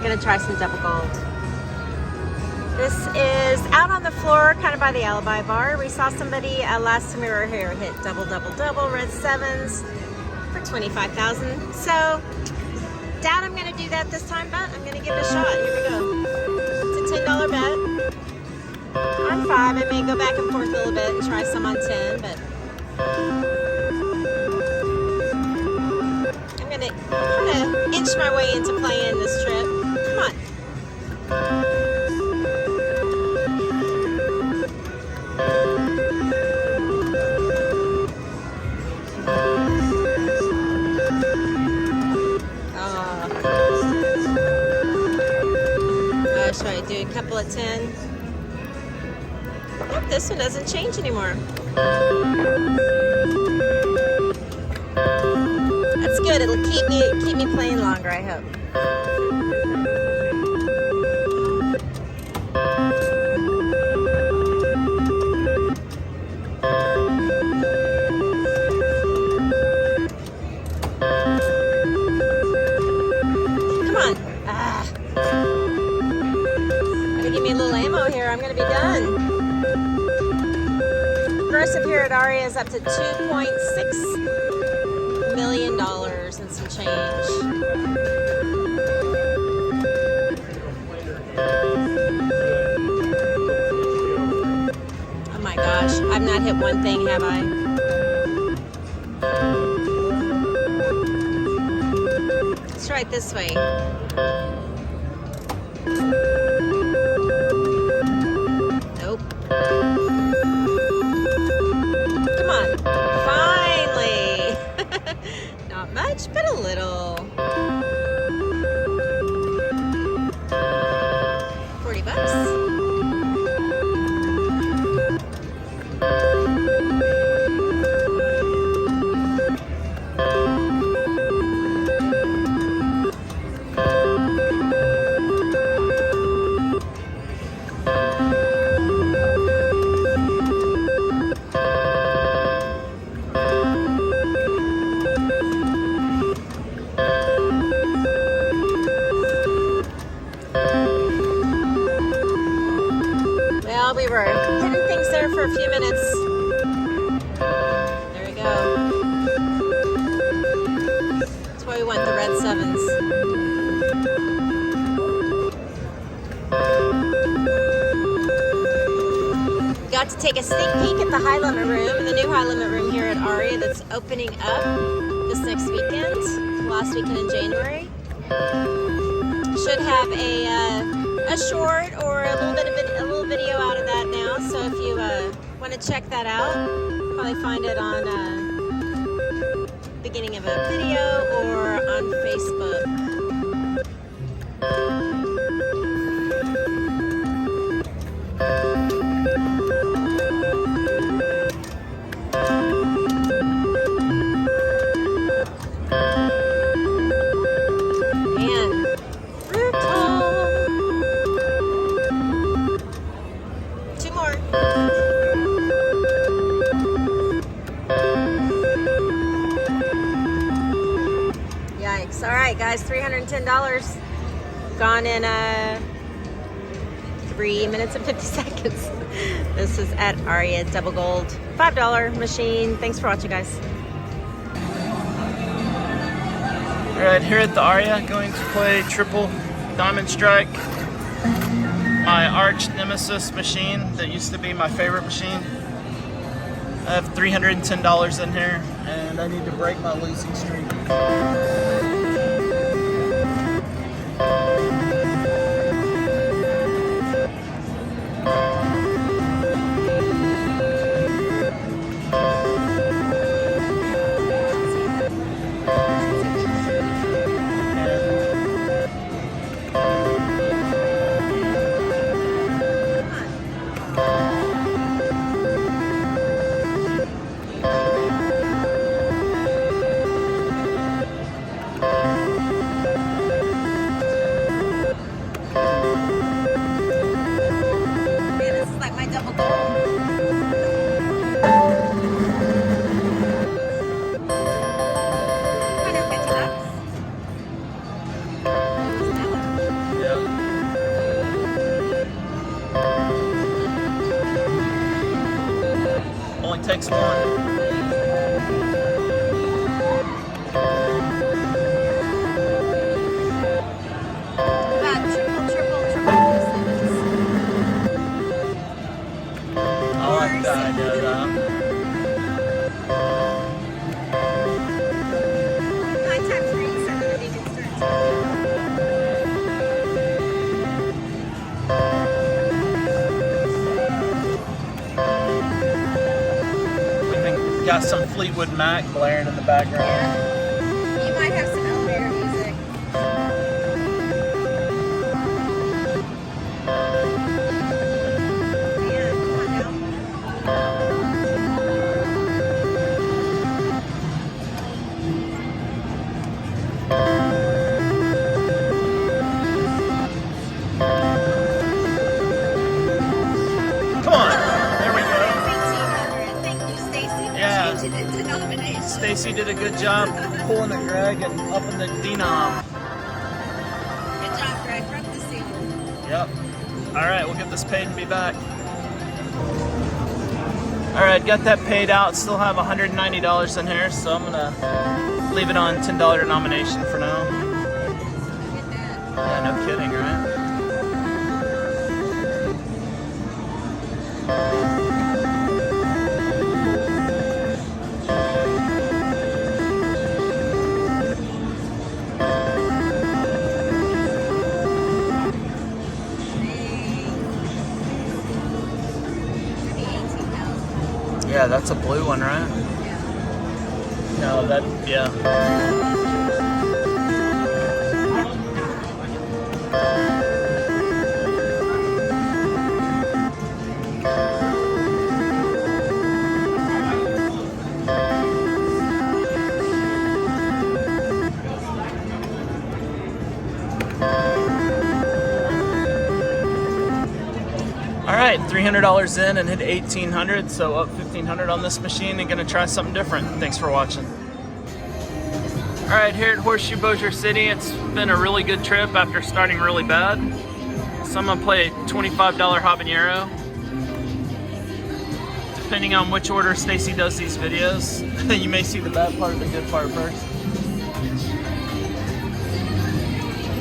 Gonna try some double gold. This is out on the floor, kind of by the Alibi bar. We saw somebody last time we were here hit double, double, double, red sevens for 25,000. So, doubt I'm gonna do that this time, but I'm gonna give it a shot. Here we go. It's a $10 bet. On 5, I may go back and forth a little bit and try some on 10, but I'm gonna kind of inch my way into playing this trip. Come on. Should I do a couple of 10? Nope, this one doesn't change anymore. That's good. It'll keep me playing longer, I hope. Come on. Give me a little ammo here. I'm going to be done. Aggressive here at Aria is up to $2.6 million and some change. Oh my gosh, I've not hit one thing, have I? Let's try it this way. Nope. Come on. Finally. Not much, but a little. 40 bucks. We were hitting things there for a few minutes. There we go. That's why we want the red sevens. We got to take a sneak peek at the high limit room, the new high limit room here at Aria that's opening up this next weekend, last weekend in January. Should have a short or a little video out of that now. So if you want to check that out, probably find it on beginning of a video or on Facebook. All right, guys, $310 gone in 3 minutes and 50 seconds. This is at Aria Double Gold, $5 machine. Thanks for watching, guys. All right, here at the Aria, going to play triple diamond strike. My arch nemesis machine that used to be my favorite machine. I have $310 in here, and I need to break my losing streak. next one. I like that idea, though. Got some Fleetwood Mac blaring in the background. Yeah. You might have some elevator music. Yeah, come on now. Come on. There we go. Thank you, Stacey. Yeah. Changing the denomination. Stacey did a good job pulling the Greg and upping the denom. Good job, Greg. Rub the ceiling. Yep. All right, we'll get this paid and be back. All right, got that paid out. Still have $190 in here, so I'm gonna leave it on $10 denomination for now. Get that. Yeah, no kidding, right? Yeah, that's a blue one, right? Yeah. No, that, yeah. All right, $300 in and hit 1,800, so up 1,500 on this machine and gonna try something different. Thanks for watching. All right, here at Horseshoe Bossier City, it's been a really good trip after starting really bad. So I'm gonna play a $25 Habanero. Depending on which order Stacey does these videos, you may see the bad part and the good part first.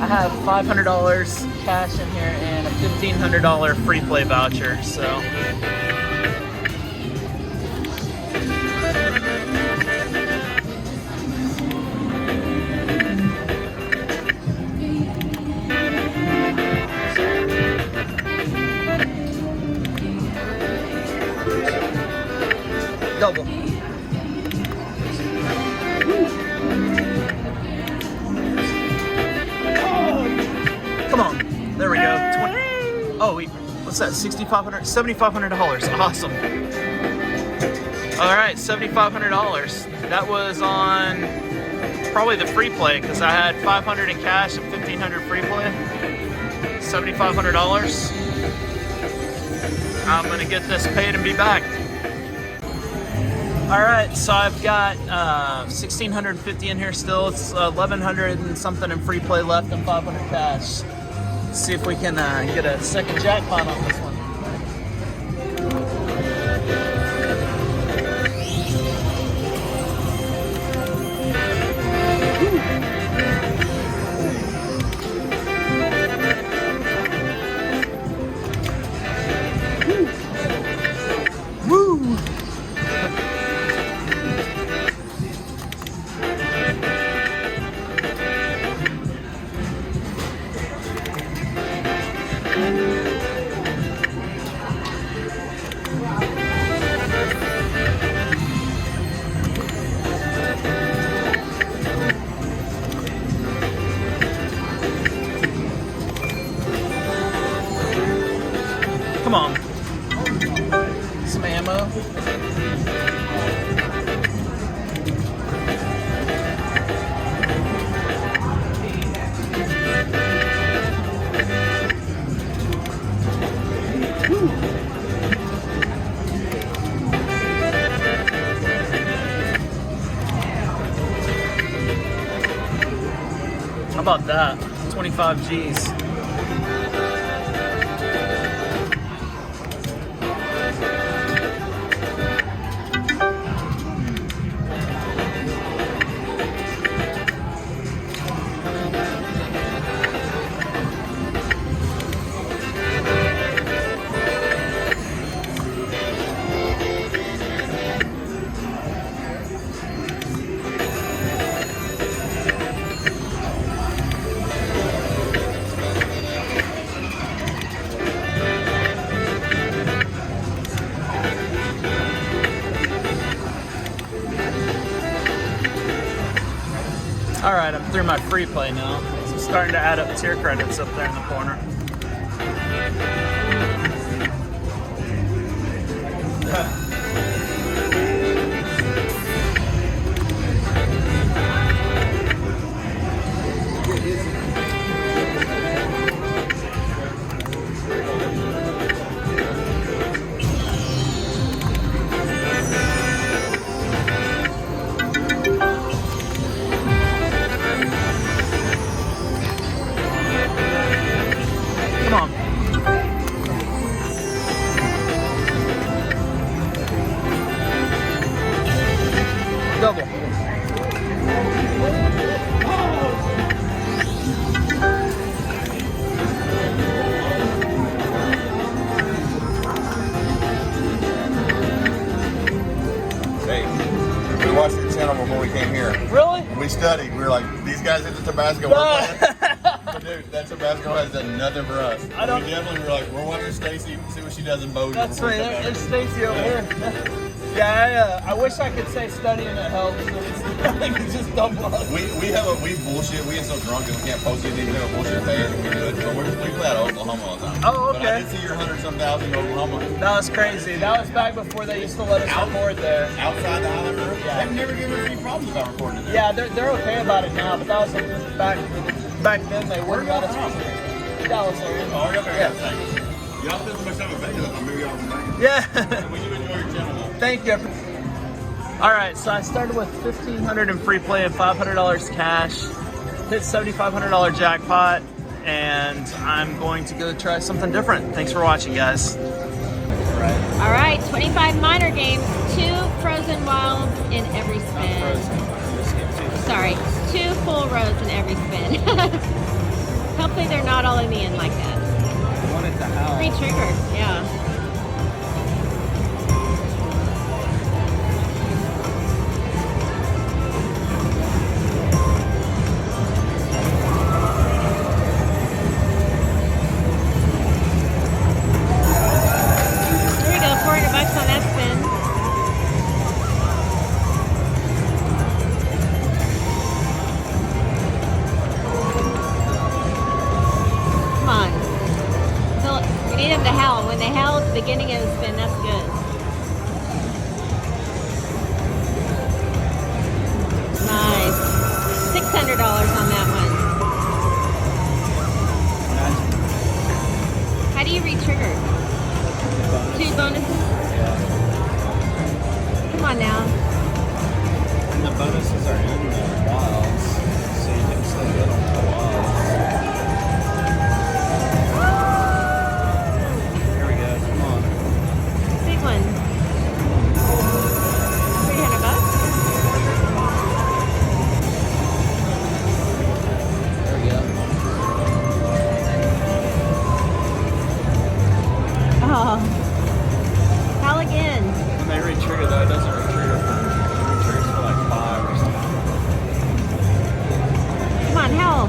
I have $500 cash in here and a $1,500 free play voucher, so. Double. Come on, there we go. 20. Oh, wait, what's that? $6,500, $7,500. Awesome. All right, $7,500. That was on probably the free play because I had $500 in cash and $1,500 free play. $7,500. I'm gonna get this paid and be back. All right, so I've got $1,650 in here still. It's $1,100 and something in free play left and $500 cash. Let's see if we can get a second jackpot on this one. Woo! Come on. Some ammo. How about that? 25 G's. near my free play now. So starting to add up tier credits up there in the corner. Come on. Double. Hey, we watched your channel before we came here. Really? We studied. We were like, these guys hit the Tabasco. We're playing. But dude, that Tabasco has done nothing for us. I don't- We definitely were like, we're watching Stacey, see what she does in Bossier. That's before we right. come down There's here. Stacey over here. Yeah, I wish I could say studying at helps. It's just dumb luck. We bullshit. We get so drunk that we can't post anything. We have a bullshit page and we do it. But we play out of Oklahoma all the time. Oh, But I okay. did see your 100-some thousand in Oklahoma. That was crazy. That was back before they used to let us record there. Outside the island room. Yeah. They've never given us any problems about recording in there. Yeah, they're okay about it now, but that was back then they wouldn't let us. Dallas area. Oh, okay. Yeah. Thanks. Y'all still so much time available. Maybe y'all can make it. Yeah. When you enjoy your channel. Thank you. All right, so I started with $1,500 in free play and $500 cash. Hit $7,500 jackpot, and I'm going to go try something different. Thanks for watching, guys. All right, 25 minor games, 2 frozen wilds in every spin. Sorry, 2 full rows in every spin. Hopefully they're not all in the end like that. One at the house. Free trigger, yeah. There you go, $400 on that spin. Come on. So we need them to howl. When they howl at the beginning of the spin, that's good. Nice. $600 on that one. How do you re-trigger? 2 bonuses? Come on now. And the bonuses are in the wilds, so you can still get on the wilds. Here we go, come on. Big one. $300? There we go. Oh. Howl again. When they re-trigger though, it doesn't re-trigger for, it re-triggers for like 5 or something. Come on, howl.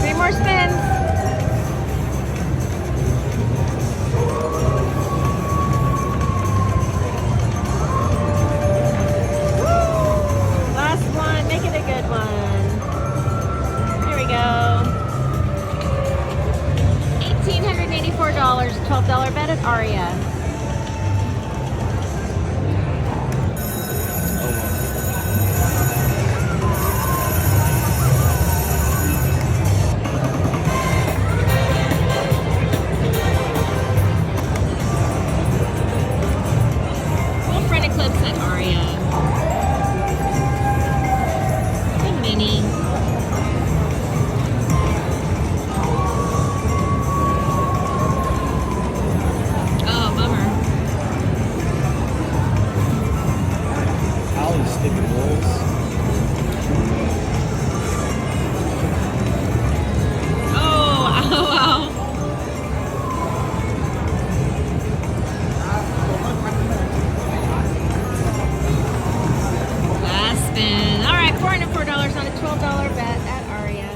Three more spins. Last one. Make it a good one. Here we go. $1,884, $12 bet at Aria. Full front Eclipse at Aria. The mini. Oh, bummer. All these stupid rules. Oh, ow. Last spin. All right, $404 on a $12 bet at Aria.